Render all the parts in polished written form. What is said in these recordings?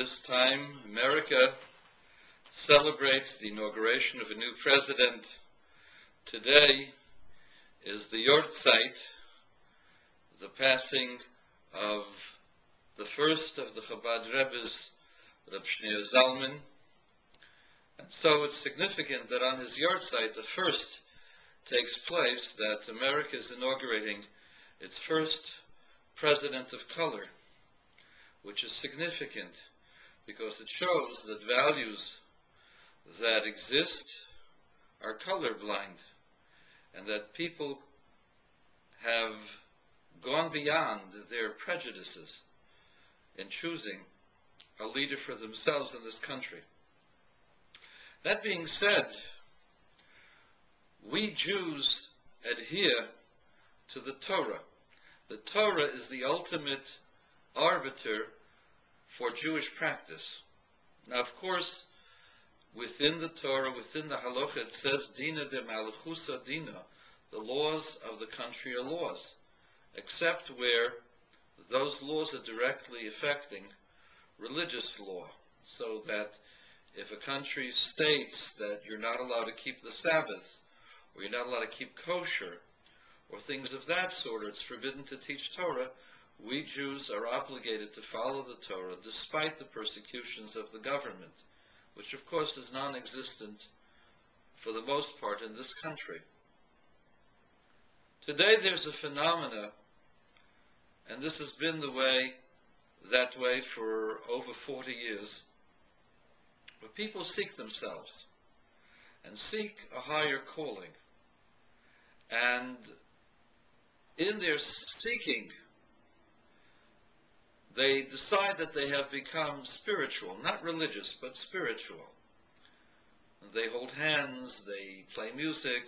this time, America celebrates the inauguration of a new president. Today is the Yortzeit, the passing of the first of the Chabad Rebbe's, Reb Shneir Zalman. And so it's significant that on his Yortzeit, the first takes place, that America is inaugurating its first president of color, which is significant because it shows that values that exist are colorblind, and that people have gone beyond their prejudices in choosing a leader for themselves in this country. That being said, we Jews adhere to the Torah. The Torah is the ultimate arbiter for Jewish practice. Now, of course, within the Torah, within the Halacha, it says, Dina de Malchusa Dina, the laws of the country are laws, except where those laws are directly affecting religious law, so that if a country states that you're not allowed to keep the Sabbath, or you're not allowed to keep kosher, or things of that sort, or it's forbidden to teach Torah, we Jews are obligated to follow the Torah despite the persecutions of the government, which of course is non-existent for the most part in this country. Today there's a phenomena, and this has been that way for over 40 years, where people seek themselves and seek a higher calling. And in their seeking, they decide that they have become spiritual, not religious, but spiritual. They hold hands, they play music,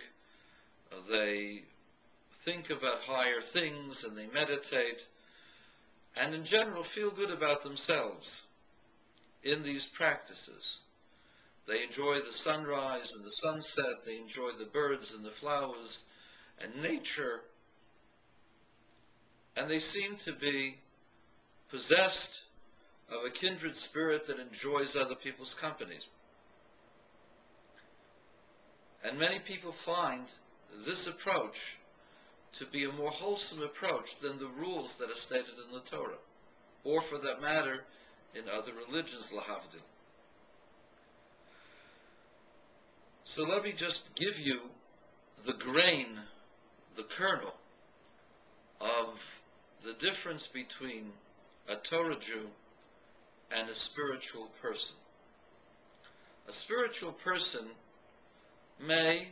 they think about higher things, and they meditate, and in general feel good about themselves in these practices. They enjoy the sunrise and the sunset, they enjoy the birds and the flowers and nature, and they seem to be possessed of a kindred spirit that enjoys other people's company. And many people find this approach to be a more wholesome approach than the rules that are stated in the Torah, or for that matter, in other religions, lahavdil. So let me just give you the grain, the kernel of the difference between a Torah Jew and a spiritual person. A spiritual person may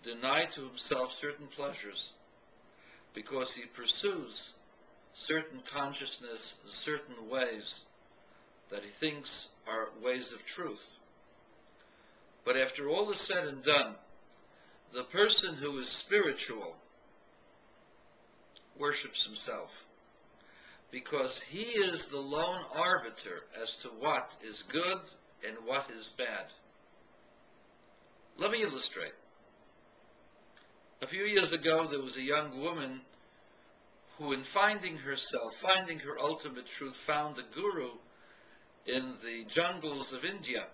deny to himself certain pleasures because he pursues certain consciousness, certain ways that he thinks are ways of truth. But after all is said and done, the person who is spiritual worships himself, because he is the lone arbiter as to what is good and what is bad. Let me illustrate. A few years ago, there was a young woman who, in finding herself, finding her ultimate truth, found a guru in the jungles of India.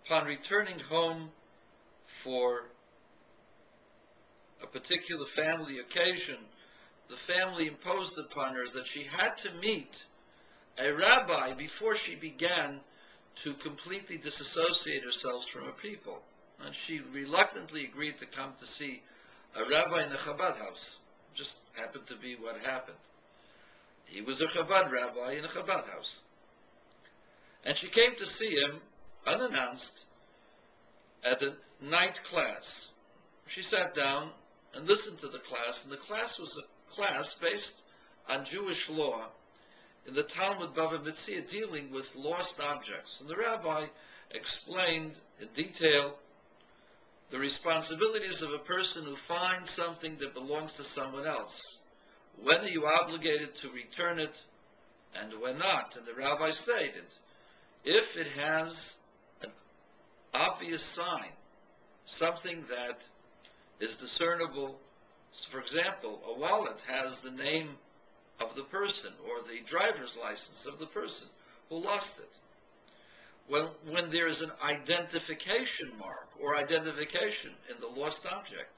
Upon returning home for a particular family occasion, the family imposed upon her that she had to meet a rabbi before she began to completely disassociate herself from her people. And she reluctantly agreed to come to see a rabbi in a Chabad house. Just happened to be what happened. He was a Chabad rabbi in a Chabad house. And she came to see him unannounced at a night class. She sat down and listened to the class, and the class was a class based on Jewish law in the Talmud Bava Metzia, dealing with lost objects. And the rabbi explained in detail the responsibilities of a person who finds something that belongs to someone else. When are you obligated to return it, and when not? And the rabbi stated, if it has an obvious sign, something that is discernible, for example, a wallet has the name of the person or the driver's license of the person who lost it. Well, when there is an identification mark or identification in the lost object,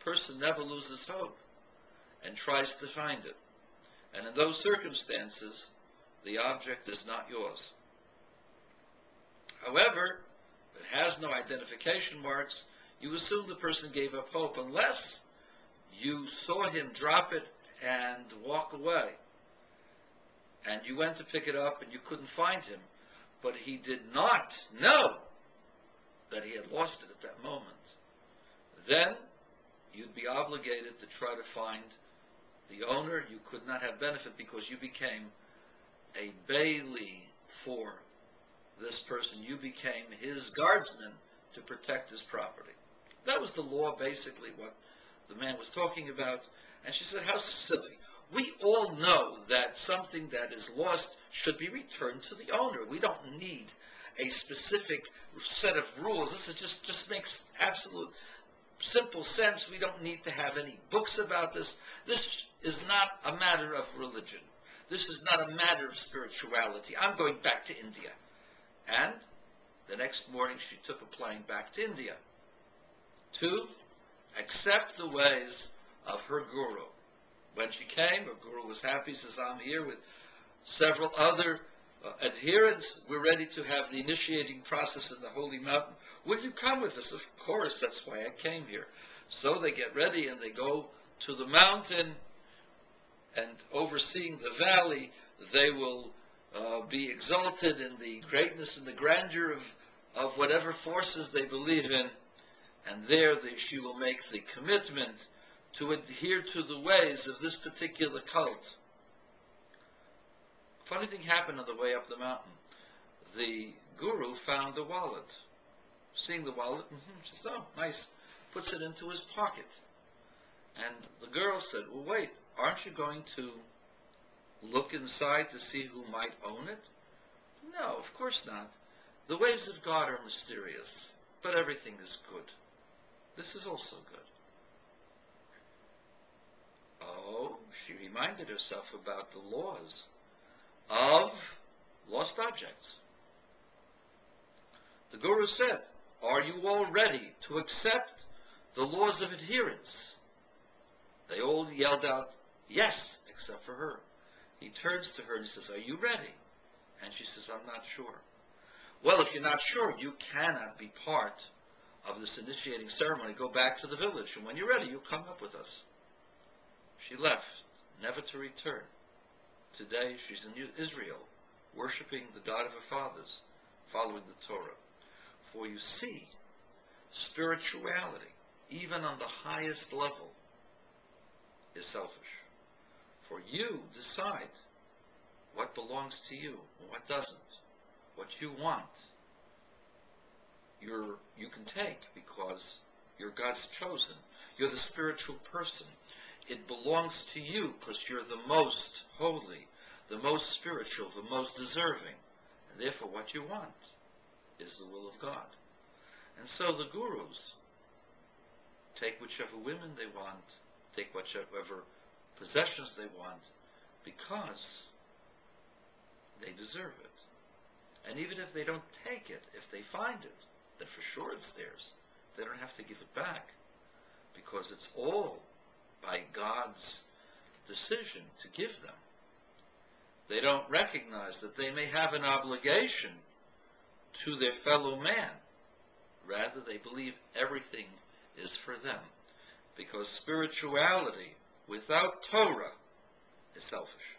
person never loses hope and tries to find it. And in those circumstances, the object is not yours. However, if it has no identification marks, you assume the person gave up hope unless you saw him drop it and walk away. And you went to pick it up and you couldn't find him, but he did not know that he had lost it at that moment. Then you'd be obligated to try to find the owner. You could not have benefit because you became a bailee for this person. You became his guardsman to protect his property. That was the law, basically, what the man was talking about. And she said, how silly. We all know that something that is lost should be returned to the owner. We don't need a specific set of rules. This is just makes absolute simple sense. We don't need to have any books about this. This is not a matter of religion. This is not a matter of spirituality. I'm going back to India. And the next morning she took a plane back to India to accept the ways of her guru. When she came, her guru was happy, says, I'm here with several other adherents. We're ready to have the initiating process in the holy mountain. Will you come with us? Of course, that's why I came here. So they get ready and they go to the mountain, and overseeing the valley, they will be exalted in the greatness and the grandeur of whatever forces they believe in. And there she will make the commitment to adhere to the ways of this particular cult. Funny thing happened on the way up the mountain. The guru found a wallet. Seeing the wallet, she says, oh, nice. Puts it into his pocket. And the girl said, well, wait, aren't you going to look inside to see who might own it? No, of course not. The ways of God are mysterious, but everything is good. This is also good. Oh, she reminded herself about the laws of lost objects. The Guru said, are you all ready to accept the laws of adherence? They all yelled out, yes, except for her. He turns to her and he says, are you ready? And she says, I'm not sure. Well, if you're not sure, you cannot be part of this initiating ceremony. Go back to the village, and when you're ready, you'll come up with us. She left, never to return. Today, she's in Israel, worshiping the God of her fathers, following the Torah. For you see, spirituality, even on the highest level, is selfish. For you decide what belongs to you and what doesn't. What you want, you can take because you're God's chosen. You're the spiritual person. It belongs to you because you're the most holy, the most spiritual, the most deserving. And therefore what you want is the will of God. And so the gurus take whichever women they want, take whichever possessions they want, because they deserve it. And even if they don't take it, if they find it, then for sure it's theirs. They don't have to give it back, because it's all by God's decision to give them. They don't recognize that they may have an obligation to their fellow man. Rather, they believe everything is for them, because spirituality without Torah is selfish.